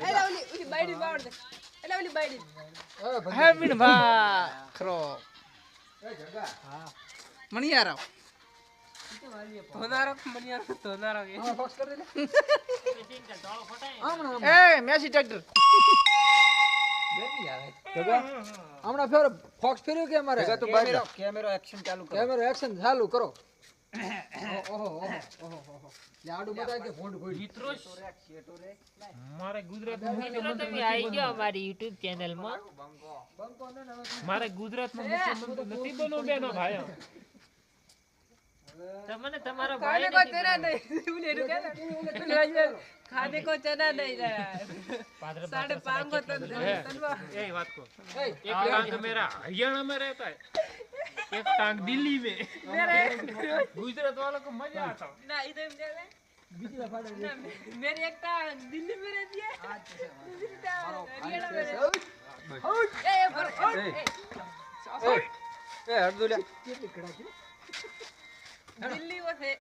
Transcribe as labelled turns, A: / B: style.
A: એલા ઓલી બાયડી બાવડ દે એલા ઓલી બાયડી
B: હે મીન ભા ખરો
C: એ જગા
D: હા
B: મણિયારો
D: ધોનારો મનિયારો ધોનારો એ
C: હા ફોક્સ કરી દે હમણાં
B: એ મેસી ટ્રેક્ટર
D: બેની આવે
C: જગા હમણાં ફેર ફોક્સ ફેર્યું કે અમારે જગા તું બહાર
D: કેમેરો એક્શન ચાલુ કરો
C: કેમેરો એક્શન ચાલુ કરો ઓહો લે આડું બતાય કે ફોન્ટ કોઈ
E: મિત્રો મારે ગુજરાતમાં મુખ્યમંત્રી આવી ગયો અમારી YouTube ચેનલ માં મારે ગુજરાતમાં મુખ્યમંત્રી નથી બનવું બેનો ભાઈઓ તમને તમારો
A: ખાને
E: ભાઈ
A: કો ચના નહીં ઓલી એનું કે ખાને કો ચના નહીં રહ્યા સાડે પાંચ કો તનવા
E: ए बात को एक टांग मेरा हरियाणा में रहता है एक टांग दिल्ली में गुजरात वालों को मजा आता है
A: ना इधर दे ले ना मेरी एक टांग दिल्ली में रहती है दूसरी टांग हरियाणा में रहती है ए पर
C: એ હરદુલ્યા
A: दिल्ली वो है